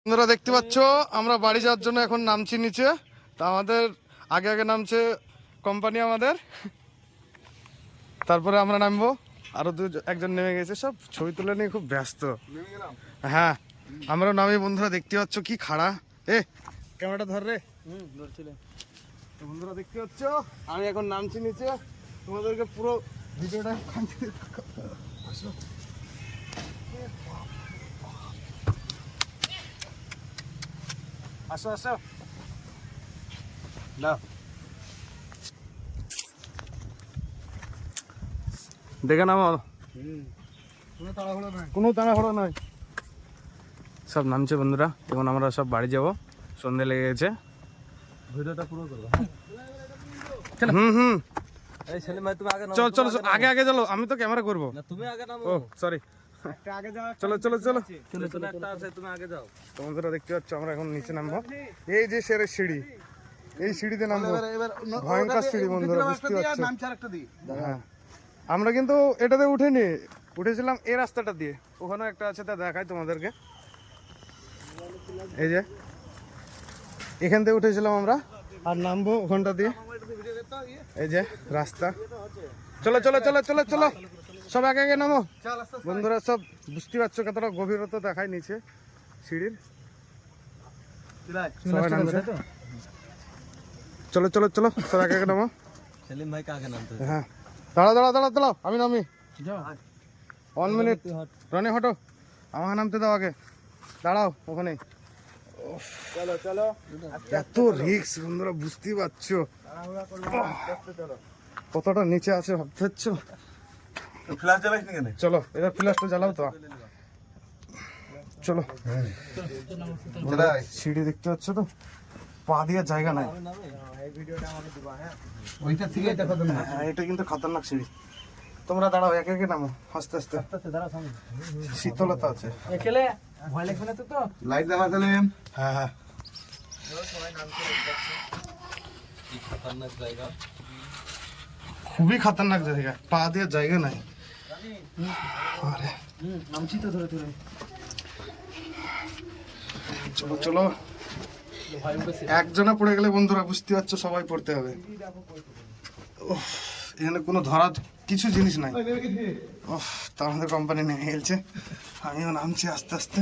বন্ধুরা দেখতে পাচ্ছ আমরা বাড়ি যাওয়ার জন্য এখন নামছি নিচে। তা আমাদের আগে আগে নামছে কোম্পানি আমাদের, তারপরে আমরা নামবো। আরো একজন নেমে গেছে, সব ছবি তুলে নিয়ে খুব ব্যস্ত। হ্যাঁ আমরা নামি। বন্ধুরা দেখতে পাচ্ছ কি খাড়া, ক্যামেরাটা ধর রে। বন্ধুরা দেখতে পাচ্ছ আমি এখন নামছি নিচে, তোমাদেরকে পুরো ভিডিওটা আসো আসো না, দেখে নামো। কোনো তাড়াহুড়ো নয়, সব নামছে বন্ধুরা। এখন আমরা সব বাড়ি যাবো, সন্ধে লেগে গেছে। ভিডিওটা পুরো করবো। চলো চলো আগে আগে চলো, আমি তো ক্যামেরা করবো। তুমি আগে নামো। ও সরি, চলো চলো চলো। বন্ধুরা দেখতে পাচ্ছ আমরা এখন নিচে নামবো। এই যে সেরের সিঁড়ি, এই সিঁড়িতে নামবো। ভয়ঙ্কর সিঁড়ি বন্ধুরা, বুঝতে পারছো। হ্যাঁ আমরা কিন্তু এটাতে উঠেনি, উঠেছিলাম এই রাস্তাটা দিয়ে। ওখানে একটা আছে, তা দেখাই তোমাদেরকে। এই যে এখান থেকে উঠেছিলাম আমরা, আর নামবো ওখানটা দিয়ে। এই যে রাস্তা। চলো চলো চলো চলো চলো, সব আগে আগে নামো। বন্ধুরা সব বুঝতে পারছো কতটা গভীরতা দেখায় নিচে সিঁড়ির। সবাই নামছে। চলো চলো চলো, সব আগে আগে নামো। সেলিম ভাই কাকে নামতে? হ্যাঁ দাঁড়াও দাঁড়াও দাঁড়াও দাঁড়াও, আমি নামি। 1 মিনিট রনি হটো, আমাকে নামতে দাও আগে। দাঁড়াও ওখানে। চলো চলো, এত রিস্ক বন্ধুরা, বুঝতেই পারছো কতটা নিচে আছে, ভাবতে পারছো। চলো এবার ফ্ল্যাশটা জ্বালাও তো। চলো সিঁড়ি দেখতে পাচ্ছ তো, পা দিয়ে জায়গা নাই। এটা কিন্তু খতরনাক সিঁড়ি। তোমরা দাঁড়াও, একে একে নামো আস্তে আস্তে। শীতলতা আছে, লাইট দেখা তাহলে। হ্যাঁ হ্যাঁ খুবই খতরনাক জায়গা, পা দিয়ে জায়গা নাই। চলো চলো, একজনে পড়ে গেলে বন্ধুরা বুঝতে পারছো সবাই পড়তে হবে। এখানে কোনো ধরার কিছু জিনিস নাই। তা আমাদের কোম্পানি নেমে গেছে, আমিও নামছি আস্তে আস্তে।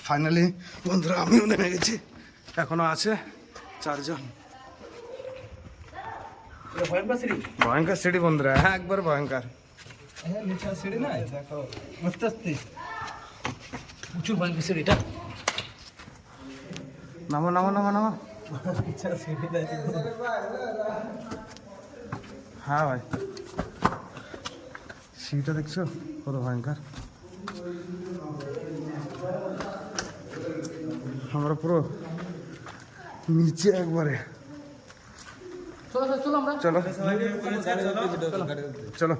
ফাইনালি বন্ধুরা আমিও নেমে গেছি, এখনো আছে 4 জন। ভয়ঙ্কর সিঁড়ি বন্ধুরা, একবার ভয়ঙ্কর। নামো নামো নামো নামো। হ্যাঁ ভাই, সিঁড়িটা দেখছো কত ভয়ঙ্কর। আমরা পুরো নিচে একবারে। চলো চলো চলো,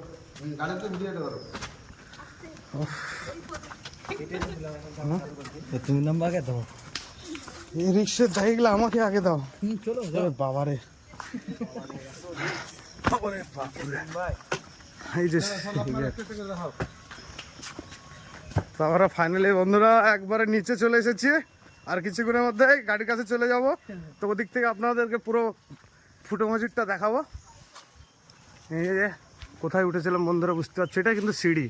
তুমি নাম্বার আগে দাও। এই রিক্সার জায়গাগুলো আমাকে আগে দাও। চলো বাবারে, এই যে আমরা ফাইনালি বন্ধুরা একবারে নিচে চলে এসেছি। আর কিছুক্ষণের মধ্যে গাড়ির কাছে চলে যাব, তো ওদিক থেকে আপনাদেরকে পুরো ফুটো মজিদটা দেখাবো। এই যে কোথায় উঠেছিলাম বন্ধুরা, বুঝতে পারছো। এটা কিন্তু সিঁড়ি,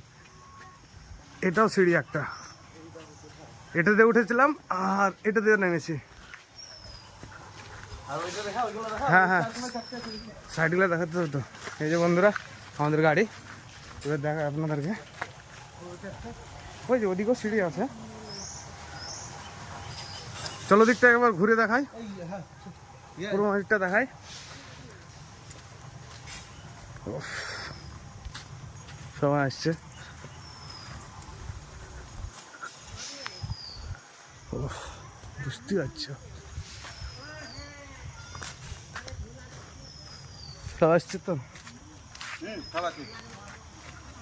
এটাও সিঁড়ি একটা। এটা দিয়ে উঠেছিলাম আর এটা দিয়ে নেমেছি। হ্যাঁ হ্যাঁ সাইডগুলো দেখাতে হতো। এই যে বন্ধুরা আমাদের গাড়ি, এবার দেখা আপনাদেরকে। ওই যে ওদিকেও সিঁড়ি আছে, চলো দিকটা একবার ঘুরে দেখাই, পুরো মাঠটা দেখাই। সবাই আসছে, বুঝতে পারছো সবাই আসছে তো।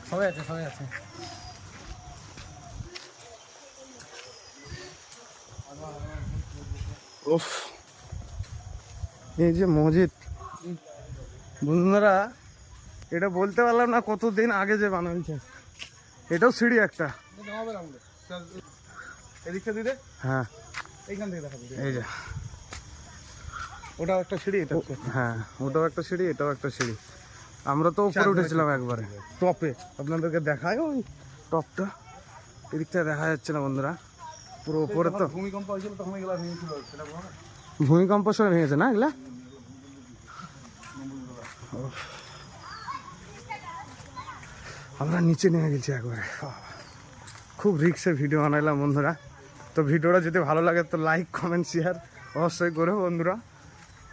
সবাই আছে সবাই আছে। উফ, এই যে মসজিদ বন্ধুরা, এটা বলতে পারলাম না কতদিন আগে যে বানাইছে। এটাও সিঁড়ি একটা। এদিকটা দিলে হ্যাঁ এইখান থেকে দেখা যাবে। এই যে ওটাও একটা সিঁড়ি, এটা হ্যাঁ, ওটাও একটা সিঁড়ি, এটাও একটা সিঁড়ি। আমরা তো উপরে উঠেছিলাম একবারে টপে, আপনাদেরকে দেখায় ওই টপটা, এদিকটা দেখা যাচ্ছে না বন্ধুরা, পুরো উপরে তো। ভূমিকম্প হয়েছিল তখন এগুলো ভেঙেছিল, সেটা বলো না? ভূমিকম্প সময় ভেঙেছে না এগুলা? আমরা নিচে নেমে গেছি একবারে, খুব রিক্সে ভিডিও বানাইলাম বন্ধুরা। তো ভিডিওটা যদি ভালো লাগে তো লাইক কমেন্ট শেয়ার অবশ্যই করো বন্ধুরা।